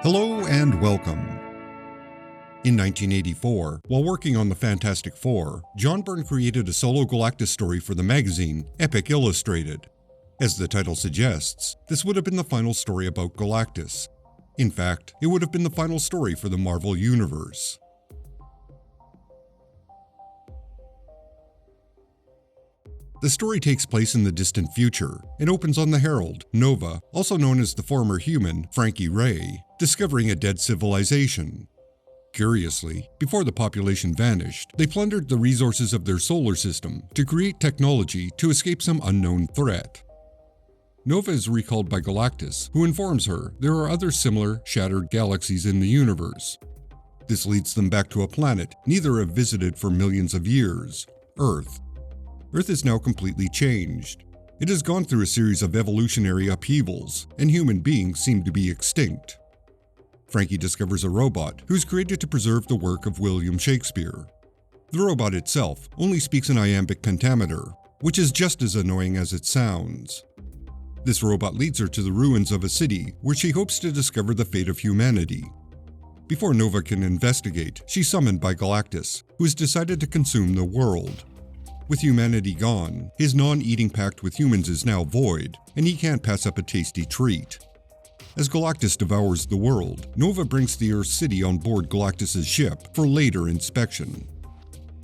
Hello and welcome. In 1984, while working on the Fantastic Four, John Byrne created a solo Galactus story for the magazine Epic Illustrated. As the title suggests, this would have been the final story about Galactus. In fact, it would have been the final story for the Marvel Universe. The story takes place in the distant future and opens on the Herald, Nova, also known as the former human, Frankie Ray, discovering a dead civilization. Curiously, before the population vanished, they plundered the resources of their solar system to create technology to escape some unknown threat. Nova is recalled by Galactus, who informs her there are other similar, shattered galaxies in the universe. This leads them back to a planet neither have visited for millions of years, Earth. Earth is now completely changed. It has gone through a series of evolutionary upheavals, and human beings seem to be extinct. Frankie discovers a robot who's created to preserve the work of William Shakespeare. The robot itself only speaks an iambic pentameter, which is just as annoying as it sounds. This robot leads her to the ruins of a city where she hopes to discover the fate of humanity. Before Nova can investigate, she's summoned by Galactus, who has decided to consume the world. With humanity gone, his non-eating pact with humans is now void, and he can't pass up a tasty treat. As Galactus devours the world, Nova brings the Earth City on board Galactus' ship for later inspection.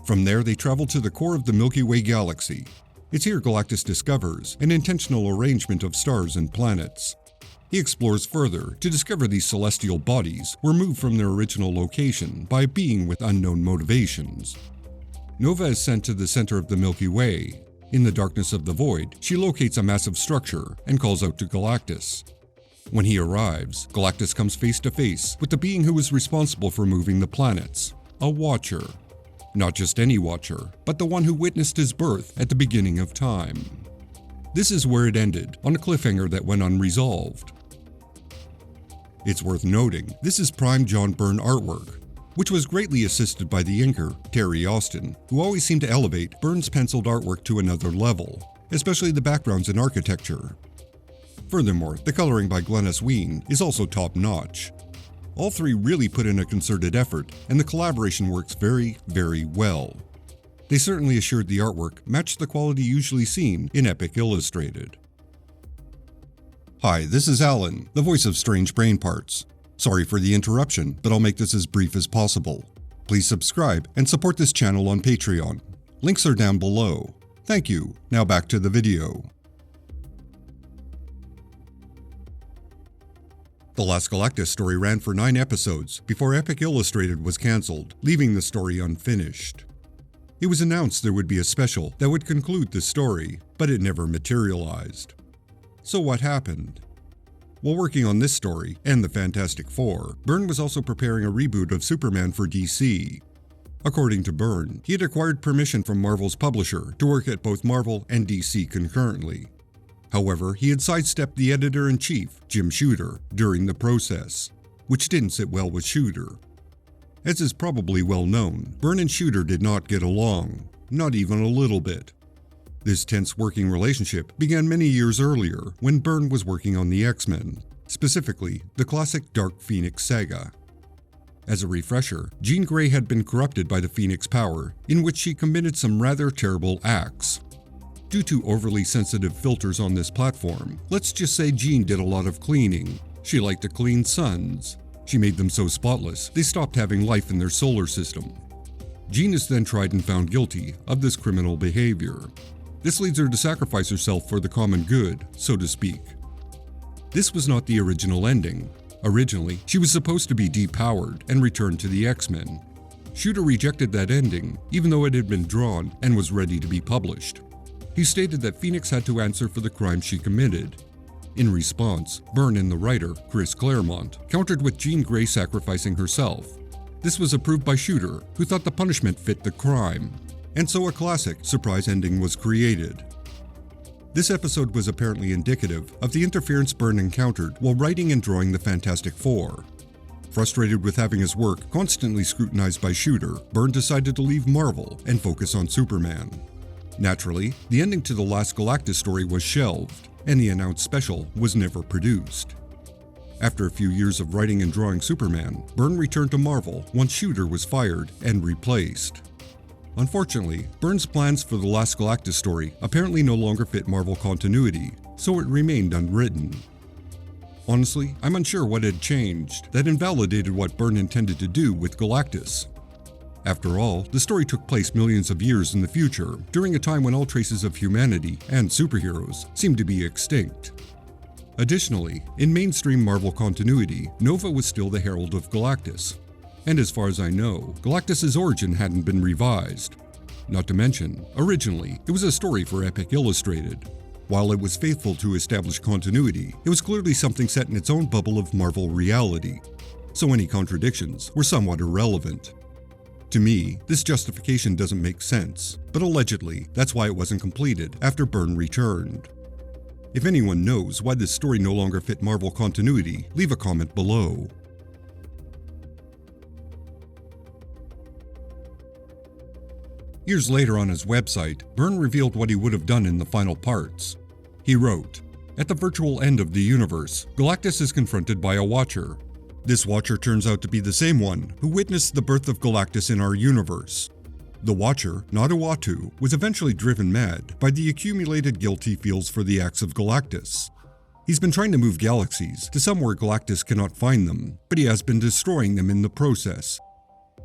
From there, they travel to the core of the Milky Way galaxy. It's here Galactus discovers an intentional arrangement of stars and planets. He explores further to discover these celestial bodies were moved from their original location by a being with unknown motivations. Nova is sent to the center of the Milky Way. In the darkness of the void, she locates a massive structure and calls out to Galactus. When he arrives, Galactus comes face to face with the being who is responsible for moving the planets, a Watcher. Not just any Watcher, but the one who witnessed his birth at the beginning of time. This is where it ended, on a cliffhanger that went unresolved. It's worth noting, this is prime John Byrne artwork, which was greatly assisted by the inker, Terry Austin, who always seemed to elevate Byrne's penciled artwork to another level, especially the backgrounds and architecture. Furthermore, the coloring by Glennis Ween is also top-notch. All three really put in a concerted effort, and the collaboration works very, very well. They certainly assured the artwork matched the quality usually seen in Epic Illustrated. Hi, this is Alan, the voice of Strange Brain Parts. Sorry for the interruption, but I'll make this as brief as possible. Please subscribe and support this channel on Patreon. Links are down below. Thank you. Now back to the video. The last Galactus story ran for 9 episodes before Epic Illustrated was cancelled, leaving the story unfinished. It was announced there would be a special that would conclude the story, but it never materialized. So what happened? While working on this story and the Fantastic Four, Byrne was also preparing a reboot of Superman for DC. According to Byrne, he had acquired permission from Marvel's publisher to work at both Marvel and DC concurrently. However, he had sidestepped the editor-in-chief, Jim Shooter, during the process, which didn't sit well with Shooter. As is probably well known, Byrne and Shooter did not get along, not even a little bit. This tense working relationship began many years earlier when Byrne was working on the X-Men, specifically the classic Dark Phoenix saga. As a refresher, Jean Grey had been corrupted by the Phoenix power, in which she committed some rather terrible acts. Due to overly sensitive filters on this platform, let's just say Jean did a lot of cleaning. She liked to clean suns. She made them so spotless, they stopped having life in their solar system. Jean is then tried and found guilty of this criminal behavior. This leads her to sacrifice herself for the common good, so to speak. This was not the original ending. Originally, she was supposed to be depowered and returned to the X-Men. Shooter rejected that ending, even though it had been drawn and was ready to be published. He stated that Phoenix had to answer for the crime she committed. In response, Byrne and the writer, Chris Claremont, countered with Jean Grey sacrificing herself. This was approved by Shooter, who thought the punishment fit the crime. And so a classic surprise ending was created. This episode was apparently indicative of the interference Byrne encountered while writing and drawing the Fantastic Four. Frustrated with having his work constantly scrutinized by Shooter, Byrne decided to leave Marvel and focus on Superman. Naturally, the ending to the last Galactus story was shelved, and the announced special was never produced. After a few years of writing and drawing Superman, Byrne returned to Marvel once Shooter was fired and replaced. Unfortunately, Byrne's plans for the last Galactus story apparently no longer fit Marvel continuity, so it remained unwritten. Honestly, I'm unsure what had changed that invalidated what Byrne intended to do with Galactus. After all, the story took place millions of years in the future, during a time when all traces of humanity and superheroes seemed to be extinct. Additionally, in mainstream Marvel continuity, Nova was still the herald of Galactus. And as far as I know, Galactus' origin hadn't been revised. Not to mention, originally, it was a story for Epic Illustrated. While it was faithful to established continuity, it was clearly something set in its own bubble of Marvel reality. So any contradictions were somewhat irrelevant. To me, this justification doesn't make sense, but allegedly, that's why it wasn't completed after Byrne returned. If anyone knows why this story no longer fit Marvel continuity, leave a comment below. Years later on his website, Byrne revealed what he would have done in the final parts. He wrote, "At the virtual end of the universe, Galactus is confronted by a Watcher. This Watcher turns out to be the same one who witnessed the birth of Galactus in our universe. The Watcher, not Uatu, was eventually driven mad by the accumulated guilt he feels for the acts of Galactus. He's been trying to move galaxies to somewhere Galactus cannot find them, but he has been destroying them in the process.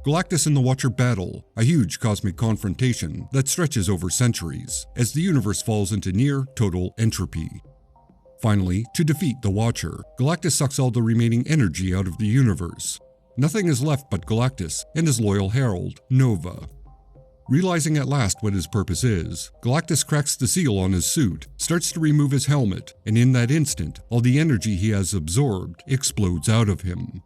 Galactus and the Watcher battle, a huge cosmic confrontation that stretches over centuries, as the universe falls into near total entropy. Finally, to defeat the Watcher, Galactus sucks all the remaining energy out of the universe. Nothing is left but Galactus and his loyal herald, Nova. Realizing at last what his purpose is, Galactus cracks the seal on his suit, starts to remove his helmet, and in that instant, all the energy he has absorbed explodes out of him.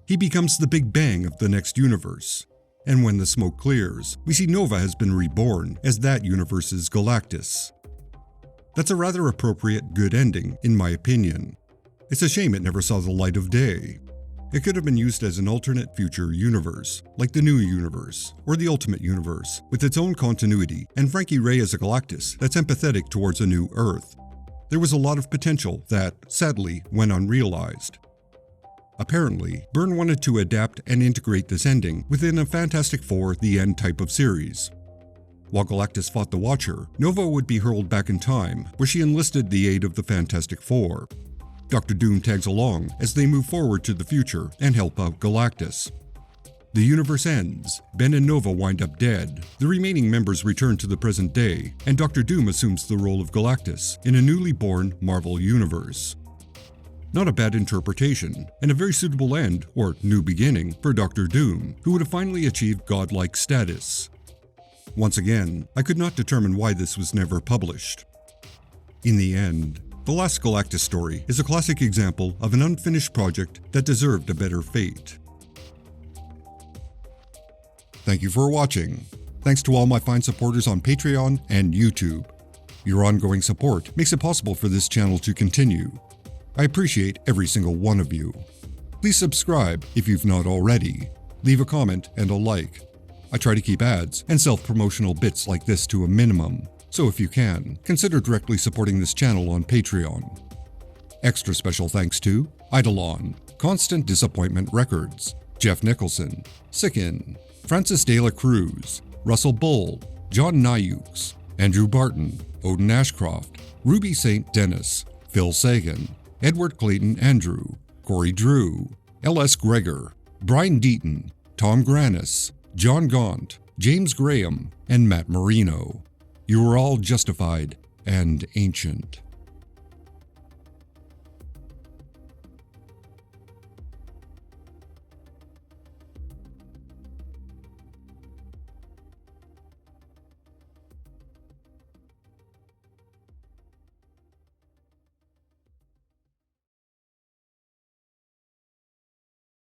He becomes the Big Bang of the next universe. And when the smoke clears, we see Nova has been reborn as that universe's Galactus. That's a rather appropriate good ending, in my opinion. It's a shame it never saw the light of day. It could have been used as an alternate future universe, like the New Universe, or the Ultimate Universe, with its own continuity, and Frankie Ray as a Galactus that's empathetic towards a new Earth. There was a lot of potential that, sadly, went unrealized. Apparently, Byrne wanted to adapt and integrate this ending within a Fantastic Four The End type of series. While Galactus fought the Watcher, Nova would be hurled back in time, where she enlisted the aid of the Fantastic Four. Dr. Doom tags along as they move forward to the future and help out Galactus. The universe ends, Ben and Nova wind up dead, the remaining members return to the present day, and Dr. Doom assumes the role of Galactus in a newly born Marvel universe. Not a bad interpretation, and a very suitable end, or new beginning, for Dr. Doom, who would have finally achieved godlike status. Once again, I could not determine why this was never published. In the end, the last Galactus story is a classic example of an unfinished project that deserved a better fate. Thank you for watching. Thanks to all my fine supporters on Patreon and YouTube. Your ongoing support makes it possible for this channel to continue. I appreciate every single one of you. Please subscribe if you've not already. Leave a comment and a like. I try to keep ads and self-promotional bits like this to a minimum, so if you can, consider directly supporting this channel on Patreon. Extra special thanks to Eidolon, Constant Disappointment Records, Jeff Nicholson, Sickin, Francis De La Cruz, Russell Bull, John Nyukes, Andrew Barton, Odin Ashcroft, Ruby St. Dennis, Phil Sagan, Edward Clayton Andrew, Corey Drew, L.S. Gregor, Brian Deaton, Tom Granis, John Gaunt, James Graham, and Matt Marino. You are all justified and ancient.